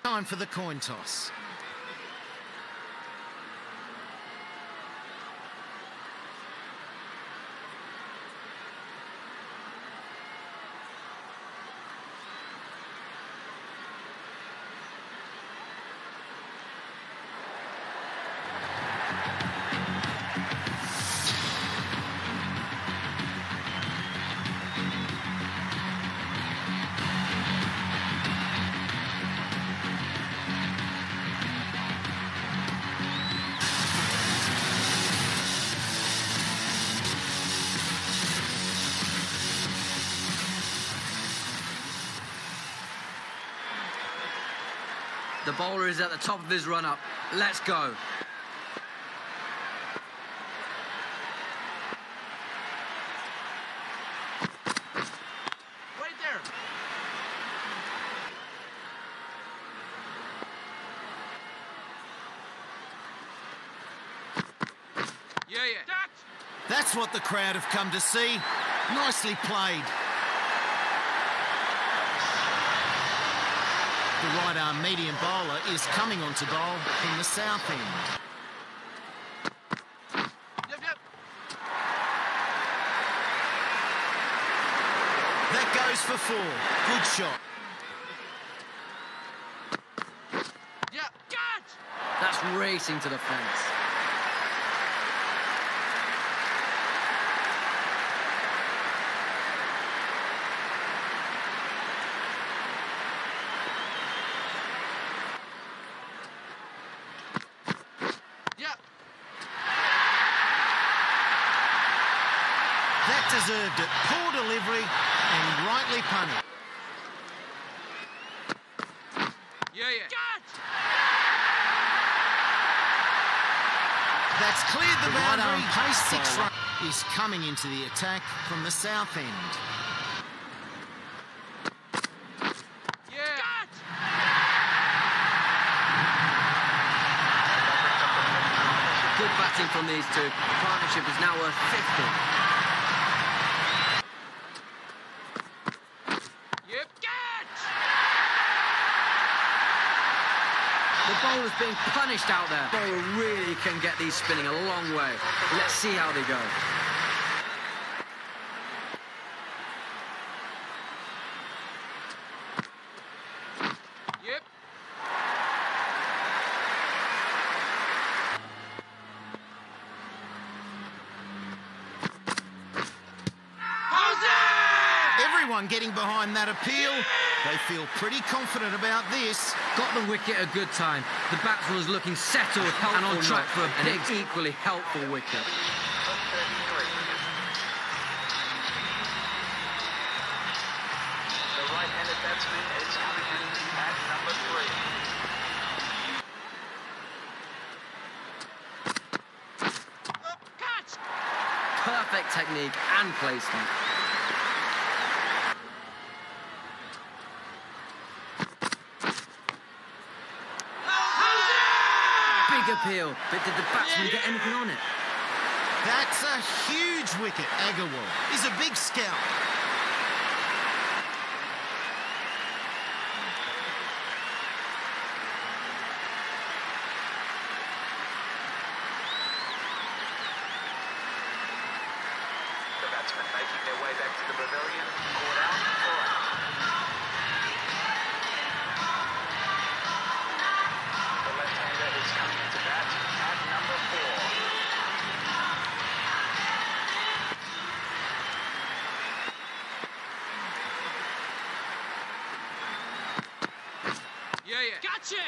Time for the coin toss. The bowler is at the top of his run-up. Let's go. Right there. Yeah. That's what the crowd have come to see. Nicely played. The right-arm medium bowler is coming on to bowl from the south end. Yep. That goes for 4. Good shot. Yeah. Catch! That's racing to the fence. That deserved it. Poor delivery and rightly punished. Yeah. Catch! That's cleared the boundary. Pace 6 run is coming into the attack from the south end. Yeah. Catch! Good batting from these two. The partnership is now worth 50. Yep. Catch! The bowler's being punished out there. The bowler really can get these spinning a long way. Let's see how they go. Yep. Everyone getting behind that appeal. They feel pretty confident about this. Got the wicket a good time. The batsman was looking settled and on track for a big, equally helpful wicket. The right-handed batsman is coming in at number 3. Catch! Perfect technique and placement. Big appeal, but did the batsman get anything on it? That's a huge wicket. Agarwal is a big scout. The batsmen making their way back to the pavilion. Caught out for out. The left-hander is coming into bat at number 4. Yeah. Gotcha!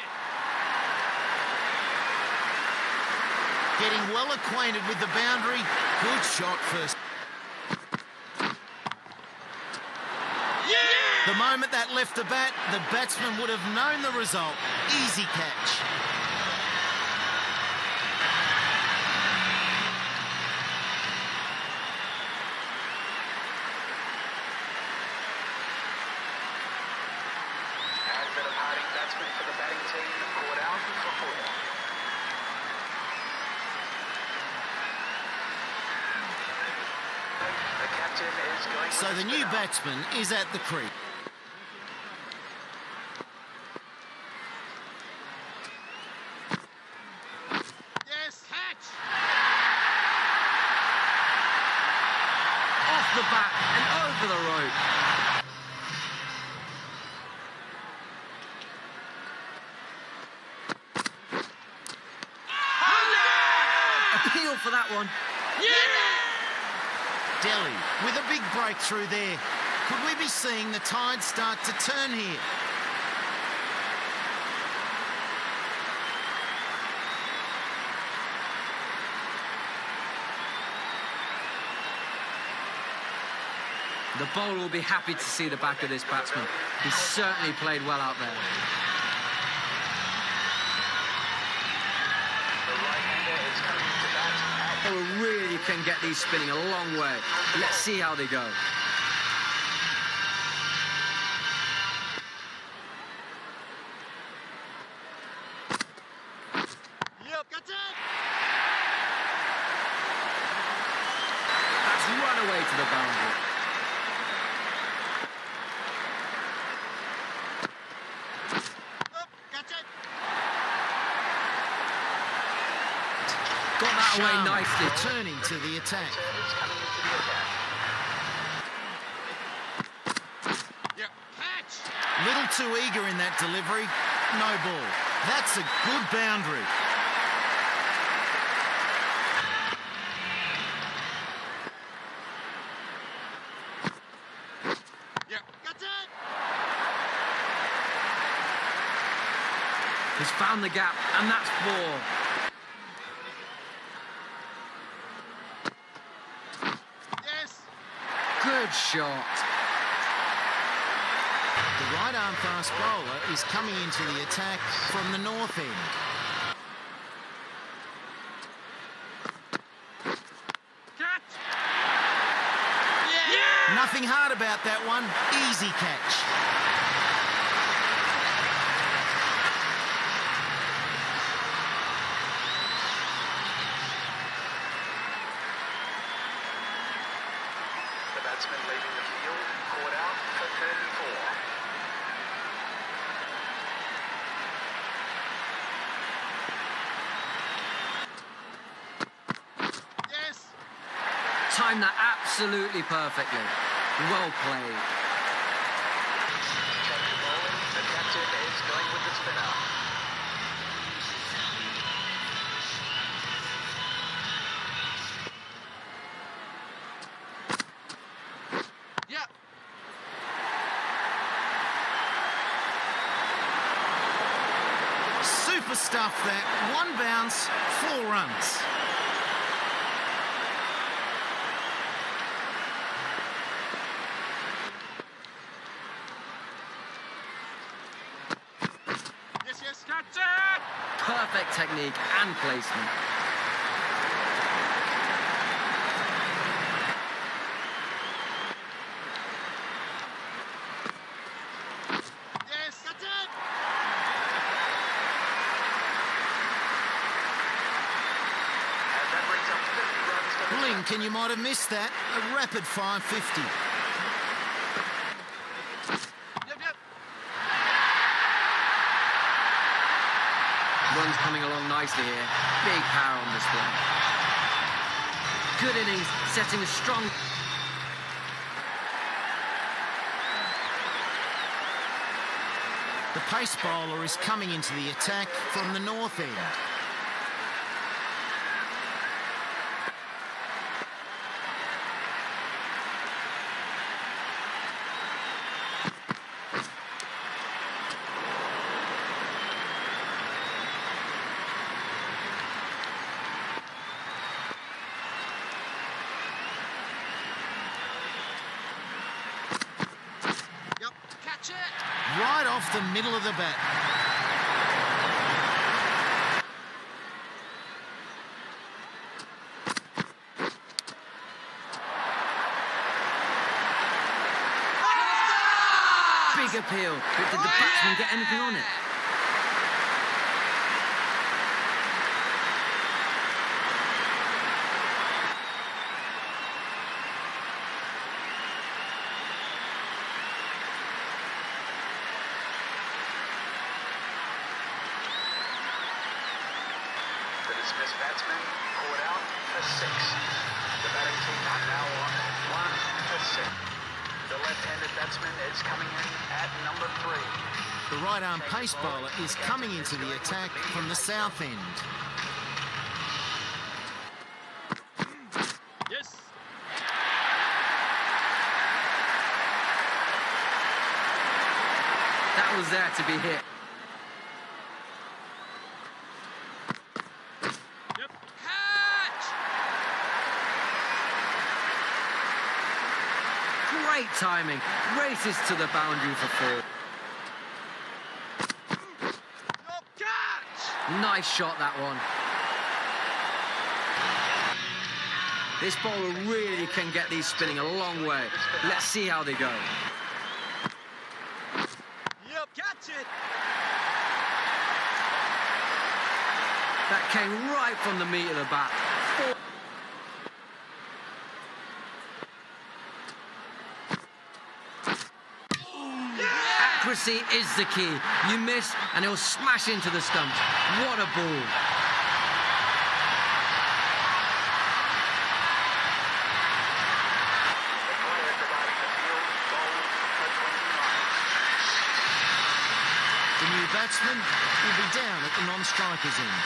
Getting well acquainted with the boundary. Good shot first. Yeah! The moment that left the bat, the batsman would have known the result. Easy catch. And the departing batsman for the batting team caught out for 4. The captain is going So with the new spinner. batsman is at the crease. the bat and over the rope. Appeal for that one. Delhi with a big breakthrough there. Could we be seeing the tide start to turn here? The bowler will be happy to see the back of this batsman. He certainly played well out there. The right-hander is coming to bat. They really can get these spinning a long way. Let's see how they go. Yep, got it! That's run away to the boundary. Got it! Got that away Sharma nicely. returning to the attack. Is coming into the attack. Yep, catch! Little too eager in that delivery. No ball. That's a good boundary. Yep, got it! He's found the gap, and that's 4. Yes! Good shot. The right-arm fast bowler is coming into the attack from the north end. Catch! Yeah! Nothing hard about that one. Easy catch. The batsman leaving the field, caught out for 34. Yes! Timed that absolutely perfectly. Well played. Change of bowling. The captain is going with the spinner. Yep! Super stuff that. One bounce, 4 runs. Yes, yes, catch it! Perfect technique and placement. Yes, got it! And that brings up 50 runs for the Lincoln, you might have missed that. A rapid 550. Yep, yep! Runs coming along nicely here. Big power on display. Good innings, setting a strong... The pace bowler is coming into the attack from the north end. Yep, catch it! Right off the middle of the bat. Big appeal, but did the batsman get anything on it? The dismissed batsman caught out for 6. The batting team are now on 1 for 6. The left-handed batsman is coming in at number 3. The right-arm pace bowler is coming into the attack from the south end. Yes. That was there to be hit. Yep. Catch! Great timing. Races to the boundary for 4. Yep. Catch! Nice shot, that one. This bowler really can get these spinning a long way. Let's see how they go. Yep. Catch it! That came right from the meat of the bat. 4. Accuracy is the key. You miss and it'll smash into the stumps. What a ball. The player dividing the field bowls for 29. The new batsman will be down at the non-strikers end.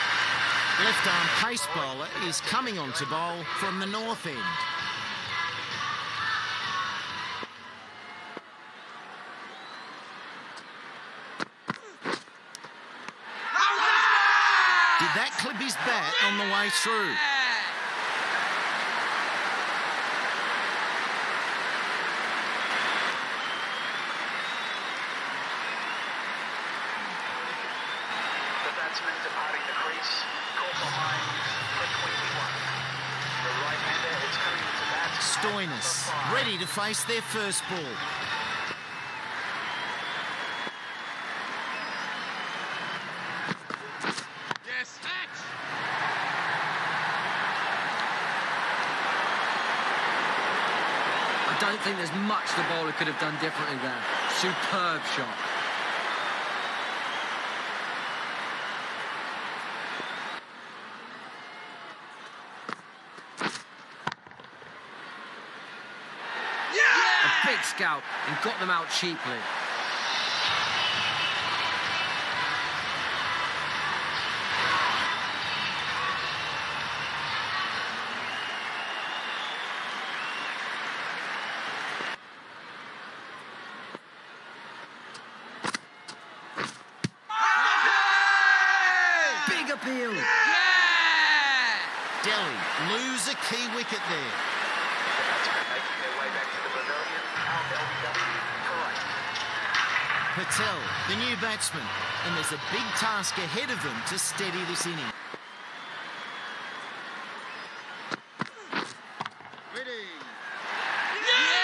Left-arm pace bowler is coming on to bowl from the north end. Did that clip his bat on the way through? The batsman departing the crease, caught behind for 21. The right-hander is coming into bat. Stoinis ready to face their first ball. Yes. Catch! I don't think there's much the bowler could have done differently there. Superb shot. A big scout and got them out cheaply. Big appeal. Delhi lose a key wicket there. The batsmen making their way back to the pavilion. Out LBW for 8. Patel, the new batsman, and there's a big task ahead of them to steady this inning. Ready.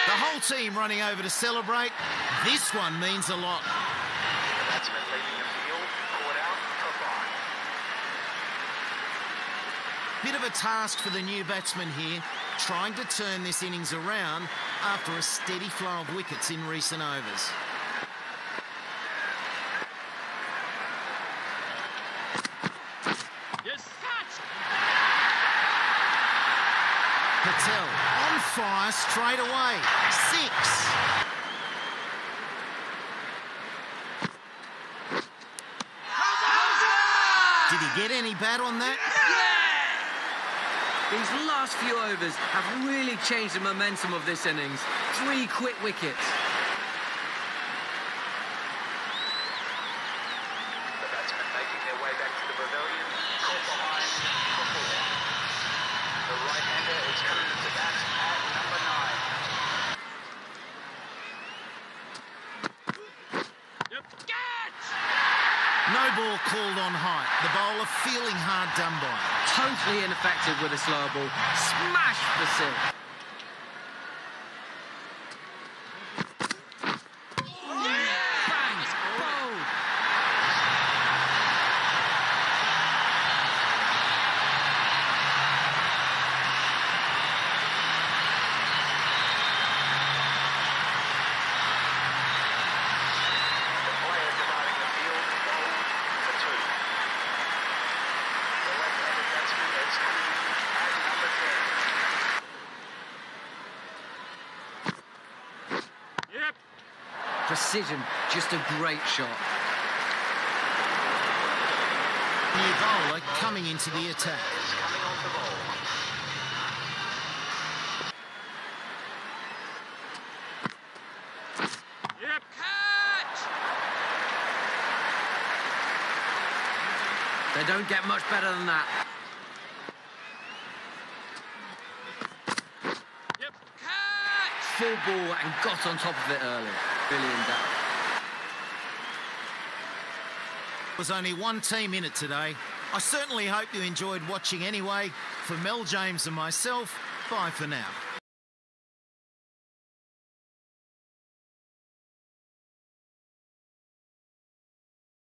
The whole team running over to celebrate. This one means a lot. The batsman leaving the field, caught out for 5. Bit of a task for the new batsman here, trying to turn this innings around after a steady flow of wickets in recent overs. Yes. Catch! Patel on fire straight away. 6. Did he get any bat on that? These last few overs have really changed the momentum of this innings. 3 quick wickets. The batsmen making their way back to the pavilion, caught behind for 4. The right-hander is coming into bat at number 9. Yep. Catch! No ball called on height. The bowler feeling hard done by. Totally ineffective with a slower ball. Smash for 6. Bang! Bowled. The player dividing the field bowled for 2. The left-handed batsman is coming in at number 10. precision, just a great shot. New bowler coming into the attack. Is coming on the ball. Yep. Catch! They don't get much better than that. Yep. Catch! Full ball and got on top of it early. Really in doubt. There's only one team in it today. I certainly hope you enjoyed watching anyway. For Mel James and myself, bye for now.